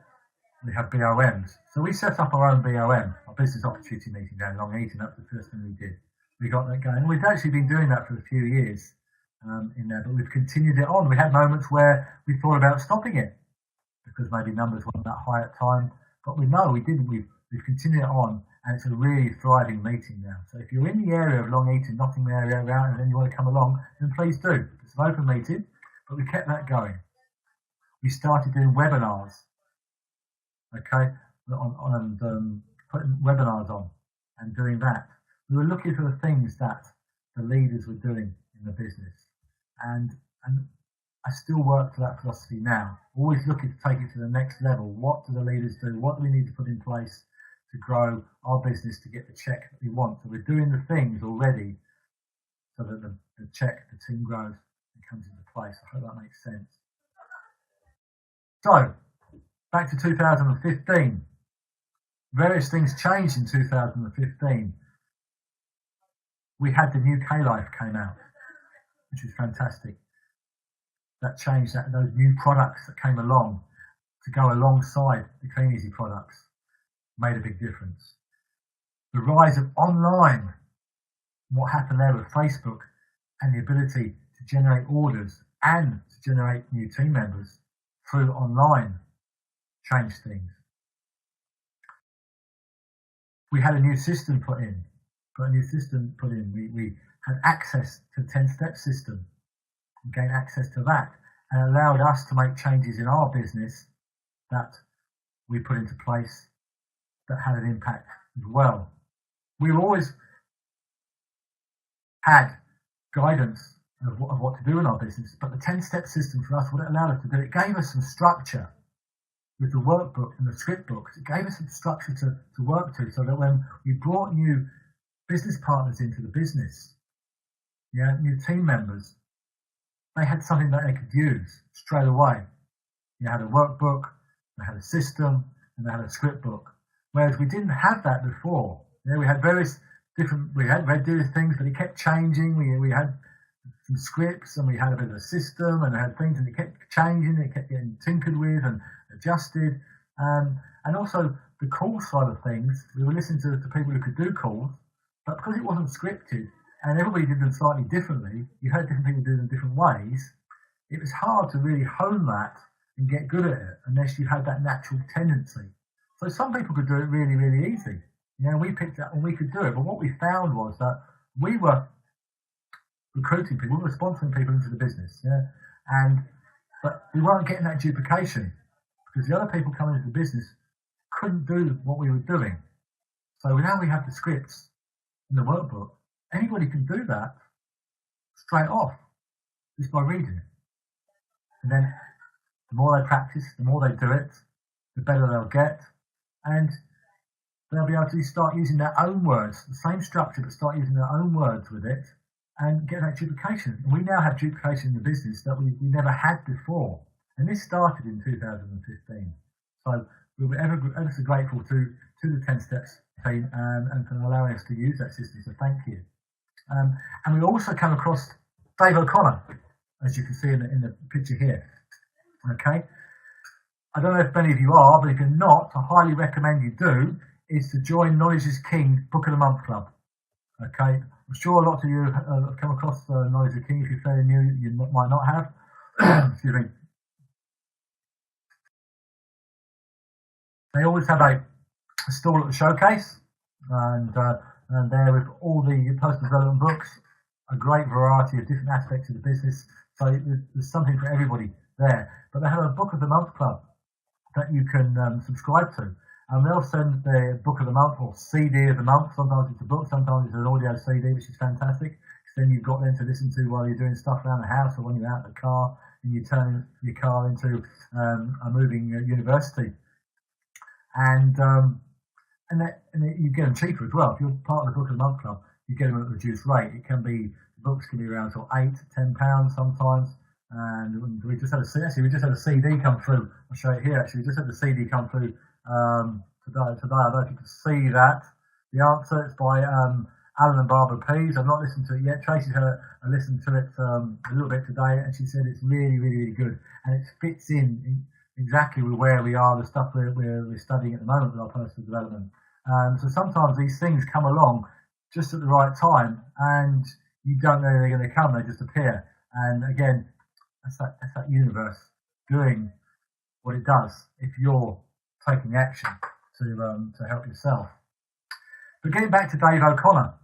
Speaker 3: we have BOMs. So we set up our own BOM, our business opportunity meeting down in Long Eaton. That was the first thing we did. We got that going. We've actually been doing that for a few years in there, but we've continued it on. We had moments where we thought about stopping it because maybe numbers weren't that high at the time, but we didn't. We've continued it on, and it's a really thriving meeting now. So if you're in the area of Long Eaton, Nottingham area around, and then you want to come along, then please do. It's an open meeting, but we kept that going. We started doing webinars, okay, and putting webinars on and doing that. We were looking for the things that the leaders were doing in the business, and I still work to that philosophy now. Always looking to take it to the next level. What do the leaders do? What do we need to put in place to grow our business to get the check that we want? So we're doing the things already so that the team grows and comes into place. I hope that makes sense. So, back to 2015. Various things changed in 2015. We had the new K-Life came out, which was fantastic. That changed those new products that came along to go alongside the Clean Easy products made a big difference. The rise of online, what happened there with Facebook and the ability to generate orders and to generate new team members through online changed things. We had a new system put in. We had access to the 10-step system and gained access to that, and allowed us to make changes in our business that we put into place that had an impact as well. We've always had guidance of what to do in our business, but the 10-step system for us, what it allowed us to do, it gave us some structure with the workbook and the script books. It gave us some structure to work to, so that when we brought new business partners into the business, new team members, they had something that they could use straight away. They had a workbook, they had a system, and they had a script book. Whereas we didn't have that before. We had various things, but it kept changing. We had some scripts, and we had a bit of a system, and it had things, and it kept changing. It kept getting tinkered with and adjusted. And also the call side of things, we were listening to people who could do calls, but because it wasn't scripted, and everybody did them slightly differently, you heard different people do them different ways, it was hard to really hone that and get good at it unless you had that natural tendency. So some people could do it really, really easy. We picked up and we could do it. But what we found was that we were recruiting people, we were sponsoring people into the business, but we weren't getting that duplication because the other people coming into the business couldn't do what we were doing. So now we have the scripts in the workbook. Anybody can do that straight off just by reading it. And then the more they practice, the more they do it, the better they'll get. And they'll be able to start using their own words, the same structure, but start using their own words with it and get that duplication. And we now have duplication in the business that we never had before. And this started in 2015. So we were ever so grateful to the 10 Steps team and for allowing us to use that system. So thank you. And we also come across Dave O'Connor, as you can see in the picture here. Okay. I don't know if many of you are, but if you're not, I highly recommend you do, is to join Knowledge is King Book of the Month Club. Okay. I'm sure a lot of you have come across Knowledge is King. If you're fairly new, you might not have. Excuse me. They always have a stall at the showcase, and there with all the personal development books a great variety of different aspects of the business. So there's something for everybody there. But they have a Book of the Month club that you can subscribe to. And they'll send their Book of the Month or CD of the month. Sometimes it's a book, sometimes it's an audio CD, which is fantastic. Then you've got them to listen to while you're doing stuff around the house or when you're out in the car and you turn your car into a moving university. And you get them cheaper as well. If you're part of the Book of the Month club, you get them at a reduced rate. It can be, the books can be around sort of £8 to £10 sometimes. And we just had a CD come through. I'll show it here actually. We just had the CD come through today. I don't know if you can see that. The answer is by Alan and Barbara Pease. I've not listened to it yet. Tracy's had a listen to it a little bit today, and she said it's really, really, really good, and it fits in exactly with where we are, the stuff we're studying at the moment with our personal development. So sometimes these things come along just at the right time, and you don't know they're going to come; they just appear. And again, that's that universe doing what it does if you're taking action to help yourself. But getting back to Dave O'Connor.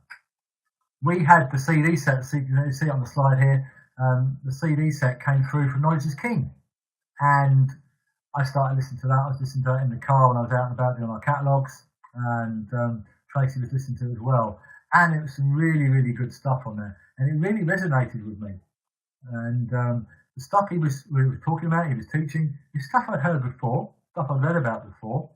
Speaker 3: We had the CD set, you see it on the slide here, the CD set came through from Knowledge is King. And I started listening to that. I was listening to it in the car when I was out and about doing our catalogues. And Tracy was listening to it as well. And it was some really, really good stuff on there. And it really resonated with me. And the stuff we was talking about, he was teaching, is stuff I'd heard before, stuff I'd read about before.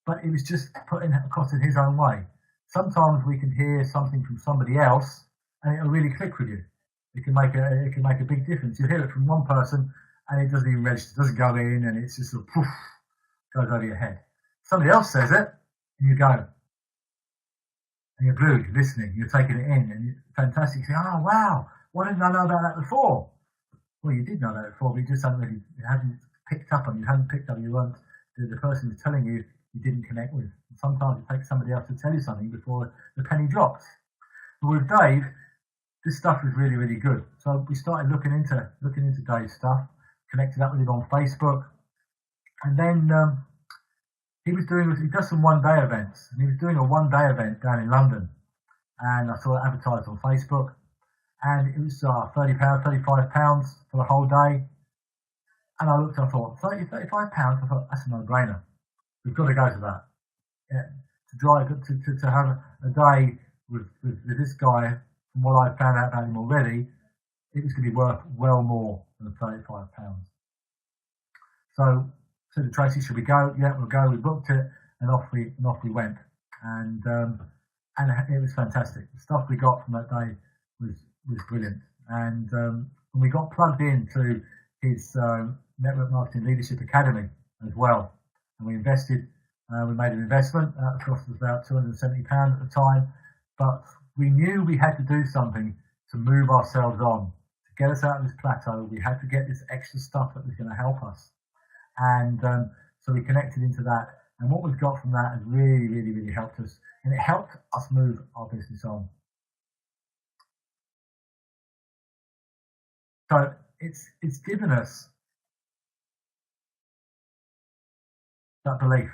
Speaker 3: But it was just put across in his own way. Sometimes we can hear something from somebody else, and it'll really click with you. It can make a big difference. You hear it from one person, and it doesn't even register, doesn't go in, and it's just sort of poof, goes over your head. Somebody else says it, and you go, and you're glued, you're listening, you're taking it in, and it's fantastic. You say, "Oh wow, why didn't I know about that before?" Well, you did know that before, but you just hadn't picked up on. You hadn't picked up. You weren't the person who's telling you. You didn't connect with. Sometimes it takes somebody else to tell you something before the penny drops. But with Dave, this stuff is really, really good. So we started looking into Dave's stuff, connected up with him on Facebook, and then he does some one-day events, and he was doing a one-day event down in London, and I saw it advertised on Facebook, and it was £30, £35 for the whole day, and I looked, I thought, £35, I thought, that's a no-brainer. We've got to go to that. Yeah. To have a day with this guy, from what I've found out about him already, it was going to be worth well more than £35. So said to Tracy, should we go? Yeah, we'll go. We booked it, and off we went. And it was fantastic. The stuff we got from that day was brilliant. And we got plugged into his Network Marketing Leadership Academy as well. And we invested, we made an investment. That cost us about £270 at the time. But we knew we had to do something to move ourselves on, to get us out of this plateau. We had to get this extra stuff that was going to help us. And so we connected into that. And what we've got from that has really, really, really helped us. And it helped us move our business on. So it's given us that belief.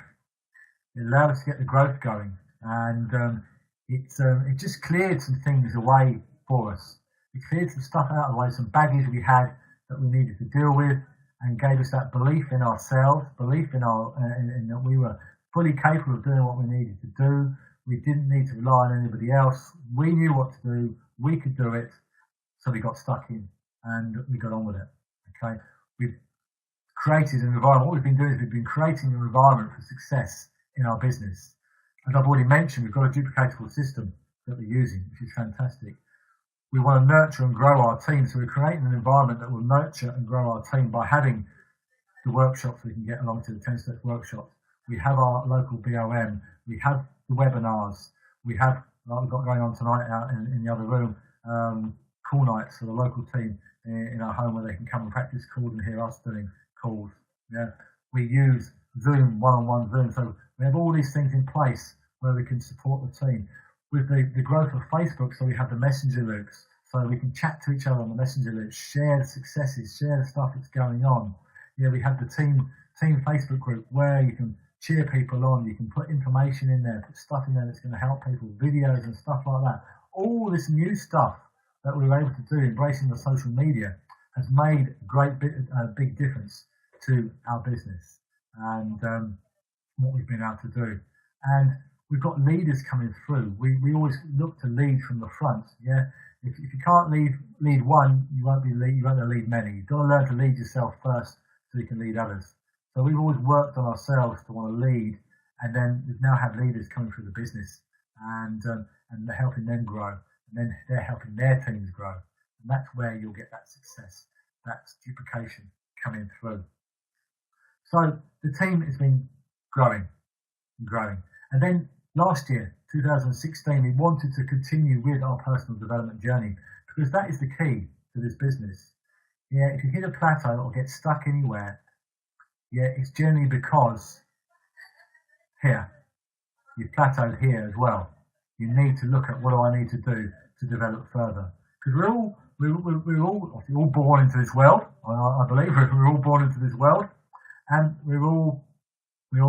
Speaker 3: It allowed us to get the growth going, and it just cleared some things away for us. It cleared some stuff out of the way, some baggage we had that we needed to deal with, and gave us that belief in ourselves, belief in that we were fully capable of doing what we needed to do. We didn't need to rely on anybody else. We knew what to do. We could do it. So we got stuck in, and we got on with it. Okay, we've created an environment. What we've been doing is we've been creating an environment for success in our business. As I've already mentioned, we've got a duplicatable system that we're using, which is fantastic. We want to nurture and grow our team, so we're creating an environment that will nurture and grow our team by having the workshops we can get along to, the 10 steps workshops. We have our local BOM. We have the webinars. We have, like we've got going on tonight out in the other room, call nights for the local team in our home where they can come and practice calls and hear us doing calls. Yeah, we use Zoom, one-on-one Zoom. So we have all these things in place where we can support the team. With the growth of Facebook, so we have the messenger loops, so we can chat to each other on the messenger loops, share the successes, share the stuff that's going on. You know, we have the team Facebook group where you can cheer people on, you can put information in there, put stuff in there that's going to help people, videos and stuff like that. All this new stuff that we were able to do, embracing the social media, has made a big difference to our business and what we've been able to do. And we've got leaders coming through. We always look to lead from the front. Yeah, if you can't lead one, you won't be lead many. You've got to learn to lead yourself first so you can lead others. So we've always worked on ourselves to want to lead, and then we've now had leaders coming through the business, and they're helping them grow, and then they're helping their teams grow, and that's where you'll get that success, that duplication coming through. So the team has been growing and growing, and then last year, 2016, we wanted to continue with our personal development journey because that is the key to this business. Yeah, if you hit a plateau or get stuck anywhere, yeah, it's generally because here, you've plateaued here as well. You need to look at what do I need to do to develop further. Because we're all born into this world. I believe we're all born into this world, and we all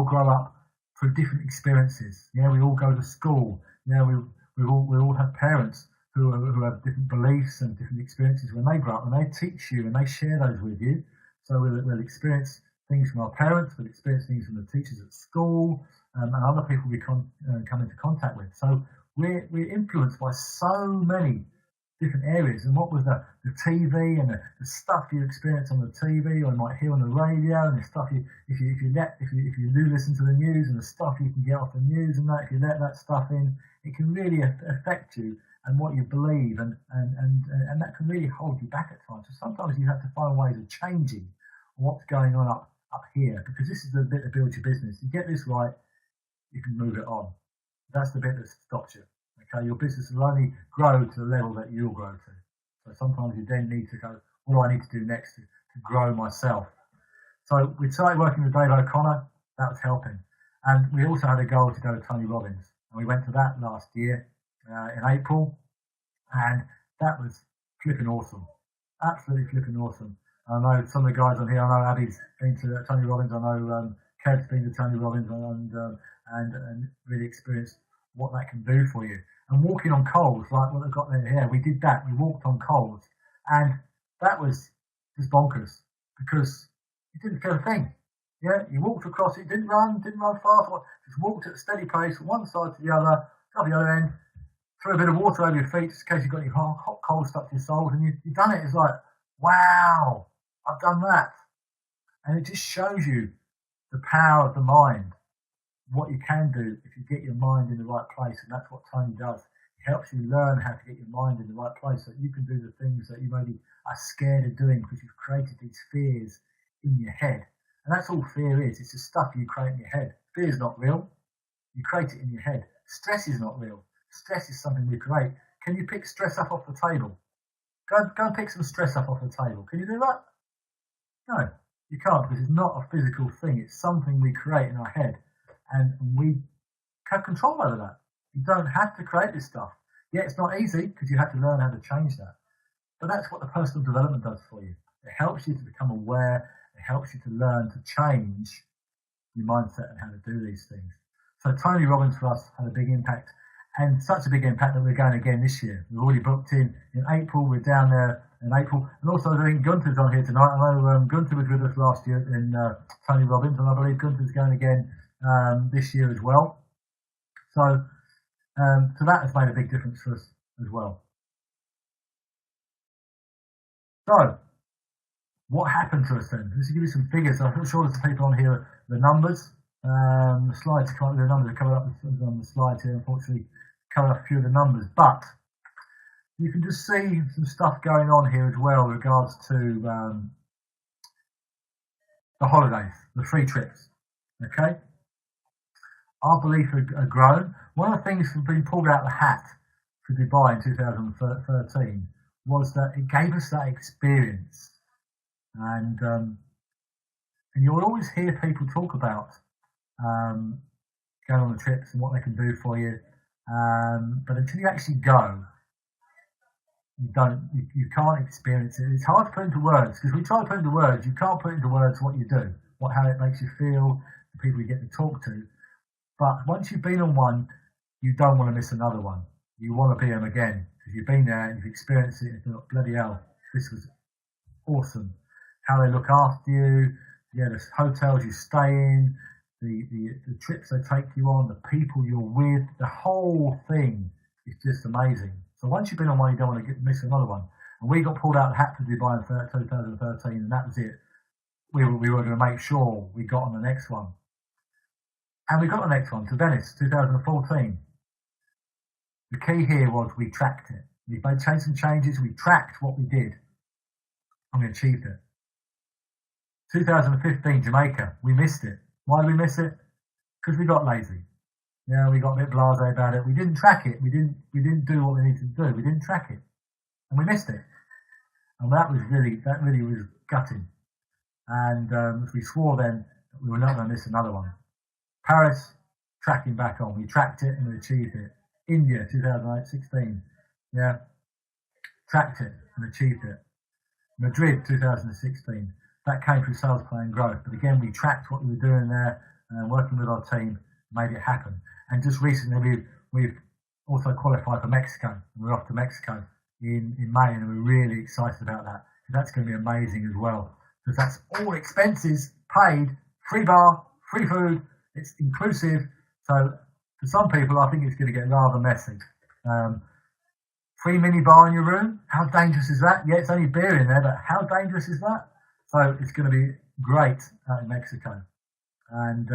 Speaker 3: grow up through different experiences. Yeah, we all go to school. Yeah, we all have parents who have different beliefs and different experiences when they grow up, and they teach you and they share those with you. So we'll experience things from our parents, we'll experience things from the teachers at school, and other people we come into contact with. So we're influenced by so many different areas. And what was the TV and the stuff you experience on the TV or you might hear on the radio, and the stuff if you do listen to the news, and the stuff you can get off the news, and that if you let that stuff in, it can really affect you and what you believe, and that can really hold you back at times. So sometimes you have to find ways of changing what's going on up here, because this is the bit that builds your business. You get this right, you can move it on. That's the bit that stops you. Okay, your business will only grow to the level that you'll grow to. So sometimes you then need to go, what do I need to do next to grow myself? So we started working with Dave O'Connor. That was helping. And we also had a goal to go to Tony Robbins. And we went to that last year in April. And that was flipping awesome. Absolutely flipping awesome. I know some of the guys on here, I know Abby's been to Tony Robbins. I know Kev's been to Tony Robbins and really experienced what that can do for you. And walking on coals, like what they've got there here, we did that. We walked on coals, and that was just bonkers because you didn't feel a thing. Yeah, you walked across it, didn't run fast, just walked at a steady pace from one side to the other, got the other end, threw a bit of water over your feet just in case you've got any hot coals stuck to your soles, and you've done it. It's like, wow, I've done that. And it just shows you the power of the mind, what you can do if you get your mind in the right place. And that's what Tony does. It helps you learn how to get your mind in the right place so that you can do the things that you maybe are scared of doing because you've created these fears in your head. And that's all fear is. It's the stuff you create in your head. Fear is not real. You create it in your head. Stress is not real. Stress is something we create. Can you pick stress up off the table? Go and pick some stress up off the table. Can you do that? No, you can't, because it's not a physical thing. It's something we create in our head. And we have control over that. You don't have to create this stuff. Yeah, it's not easy because you have to learn how to change that. But that's what the personal development does for you. It helps you to become aware. It helps you to learn to change your mindset and how to do these things. So Tony Robbins for us had a big impact, and such a big impact that we're going again this year. We've already booked in April. We're down there in April. And also I think Gunther's on here tonight. I know Gunther was with us last year in Tony Robbins, and I believe Gunther's going again this year as well. So that has made a big difference for us as well. So what happened to us then? Just to give you some figures. I'm sure there's some people on here, the numbers. The slides, the numbers are coming up on the slides here, unfortunately, cover up a few of the numbers. But you can just see some stuff going on here as well with regards to the holidays, the free trips. Okay? Our belief had grown. One of the things that being pulled out of the hat for Dubai in 2013 was that it gave us that experience. And you'll always hear people talk about going on the trips and what they can do for you. But until you actually go, you can't experience it. It's hard to put into words, because we try to put into words, you can't put into words what you do, how it makes you feel, the people you get to talk to. But once you've been on one, you don't want to miss another one. you want to be them again because you've been there and you've experienced it and you thought, bloody hell, this was awesome. How they look after you, the hotels you stay in, the trips they take you on, the people you're with, the whole thing is just amazing. So once you've been on one, you don't want to miss another one. And we got pulled out of the hat to Dubai in 2013, and that was it. We were going to make sure we got on the next one. And we got the next one to Venice, 2014. The key here was we tracked it. We changed some changes, we tracked what we did, and we achieved it. 2015, Jamaica, we missed it. Why did we miss it? Because we got lazy. Yeah, we got a bit blasé about it. We didn't track it. We didn't do what we needed to do. We didn't track it, and we missed it. And that really was gutting. And we swore then that we were not going to miss another one. Paris, tracking back on. We tracked it and we achieved it. India, 2016. Yeah, tracked it and achieved it. Madrid, 2016. That came through sales plan growth. But again, we tracked what we were doing there and working with our team, made it happen. And just recently, we've also qualified for Mexico. We're off to Mexico in May, and we're really excited about that. That's going to be amazing as well, because that's all expenses paid, free bar, free food, it's inclusive. So for some people, I think it's going to get rather messy. Free mini bar in your room, how dangerous is that? Yeah, it's only beer in there, but how dangerous is that? So it's going to be great in Mexico. And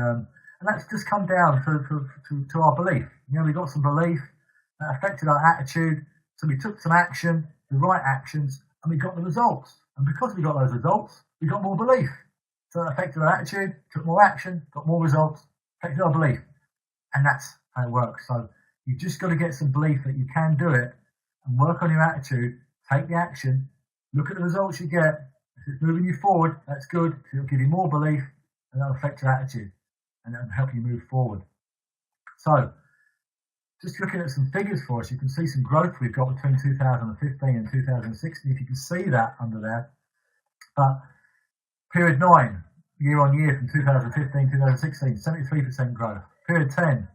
Speaker 3: that's just come down to our belief. You know, we got some belief that affected our attitude. So we took some action, the right actions, and we got the results. And because we got those results, we got more belief. So it affected our attitude, took more action, got more results, affected our belief. And that's how it works. So you've just got to get some belief that you can do it and work on your attitude, take the action, look at the results you get. If it's moving you forward, that's good. It'll give you more belief and that'll affect your attitude and that'll help you move forward. So just looking at some figures for us, you can see some growth we've got between 2015 and 2016, if you can see that under there. But period 9, year on year from 2015 to 2016, 73% growth. Period 10,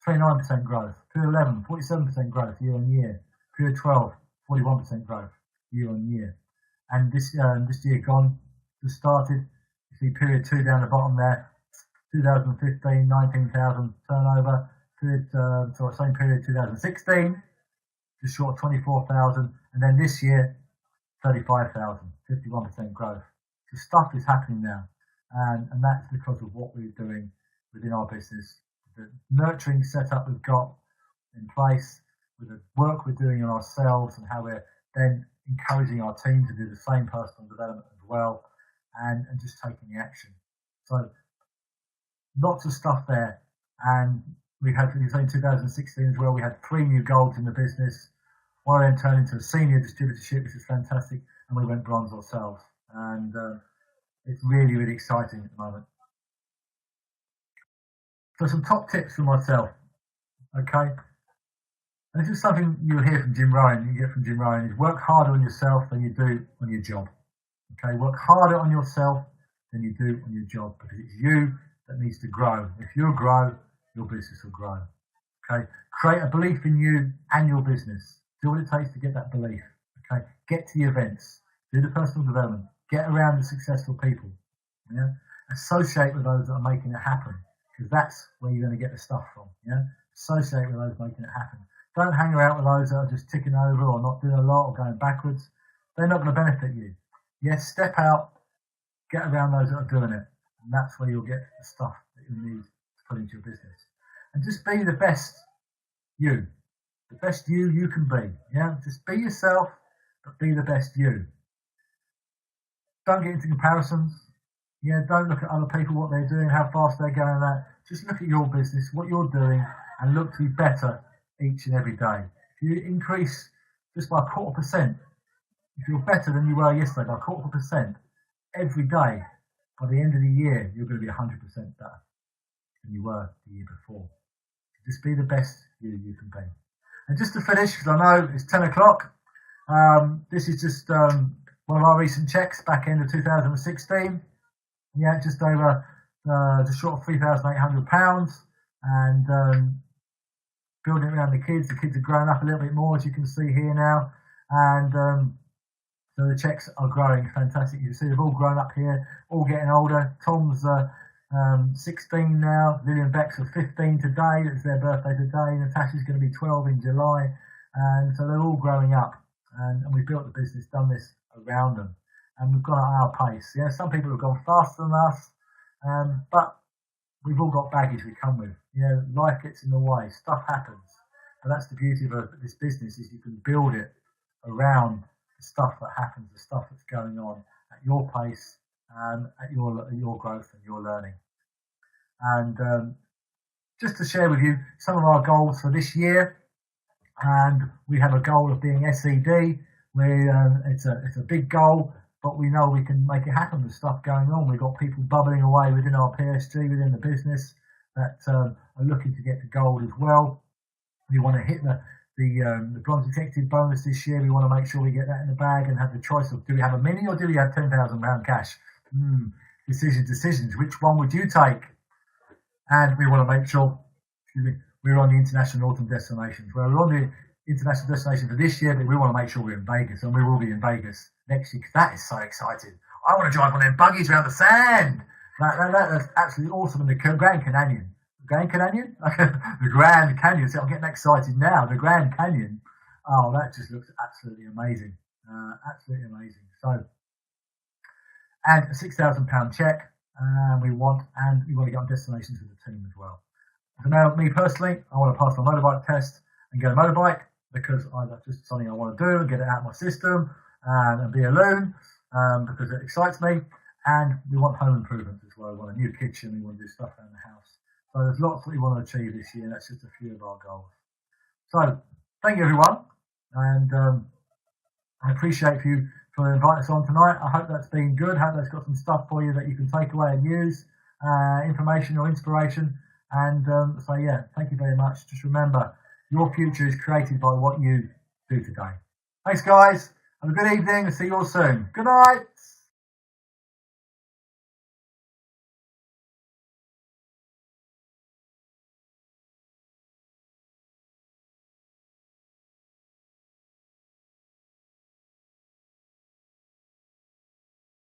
Speaker 3: 29% growth. Period 11, 47% growth year on year. Period 12, 41% growth year on year. And this year gone, just started, you see period 2 down the bottom there, 2015, 19,000 turnover. Same period 2016, just short of 24,000, and then this year 35,000, 51% growth. So stuff is happening now, and that's because of what we're doing within our business, the nurturing setup we've got in place, with the work we're doing on ourselves, and how we're then encouraging our team to do the same personal development as well, and just taking the action. So lots of stuff there, and we had, in 2016 as well, we had 3 new golds in the business. One then turned into a senior distributorship, which is fantastic, and we went bronze ourselves. And it's really, really exciting at the moment. So some top tips for myself, okay? And this is something you'll hear from Jim Rohn, you get from Jim Rohn, is work harder on yourself than you do on your job. Okay, work harder on yourself than you do on your job, because it's you that needs to grow. If you grow, your business will grow. Okay, create a belief in you and your business. Do what it takes to get that belief. Okay, get to the events, do the personal development, get around the successful people. Yeah, associate with those that are making it happen, because that's where you're going to get the stuff from. Yeah, associate with those making it happen. Don't hang around with those that are just ticking over or not doing a lot or going backwards. They're not going to benefit you. Yes, step out, get around those that are doing it, and that's where you'll get the stuff that you need to put into your business. And just be the best you you can be. Yeah, just be yourself, but be the best you. Don't get into comparisons. Yeah, don't look at other people, what they're doing, how fast they're going. That just look at your business, what you're doing, and look to be better each and every day. If you increase just by 0.25%, if you're better than you were yesterday by 0.25% every day, by the end of the year, you're going to be 100% better than you were the year before. Just be the best you can be. And just to finish, because I know it's 10 o'clock, this is just one of our recent checks back end of 2016. Yeah, just over, just short of £3,800. And building it around the kids. The kids are growing up a little bit more, as you can see here now. And so the checks are growing. Fantastic. You can see they've all grown up here, all getting older. Tom's 16 now. Lily and Bex are 15 today. It's their birthday today. Natasha's going to be 12 in July. And so they're all growing up. And we've built the business, done this around them. And we've gone at our pace. Yeah, some people have gone faster than us. But we've all got baggage we come with. You know, life gets in the way. Stuff happens. And that's the beauty of this business, is you can build it around the stuff that happens, the stuff that's going on at your pace, at your growth and your learning. And just to share with you some of our goals for this year, and we have a goal of being SED. It's a big goal, but we know we can make it happen with stuff going on. We've got people bubbling away within our PSG, within the business, that are looking to get to gold as well. We want to hit the bronze executive bonus this year. We want to make sure we get that in the bag and have the choice of, do we have a mini or do we have £10,000 cash? Decisions. Which one would you take? And we want to make sure, we're on the international autumn destinations. Well, we're on the international destination for this year, but we want to make sure we're in Vegas, and we will be in Vegas next year, because that is so exciting. I want to drive on them buggies around the sand. That's absolutely awesome. In the Grand Canyon. The Grand Canyon. See, I'm getting excited now. The Grand Canyon. Oh, that just looks absolutely amazing. Absolutely amazing. So, and a £6,000 check. We want to get on destinations with the team as well. So now, me personally, I want to pass my motorbike test and get a motorbike, because that's just something I want to do and get it out of my system and be a loon, because it excites me. And we want home improvements as well. We want a new kitchen. We want to do stuff around the house. So there's lots that we want to achieve this year. That's just a few of our goals. So thank you, everyone. And I appreciate you for inviting us on tonight. I hope that's been good. I hope that's got some stuff for you that you can take away and use, information or inspiration. And so, yeah, thank you very much. Just remember, your future is created by what you do today. Thanks, guys. Have a good evening. See you all soon. Good night.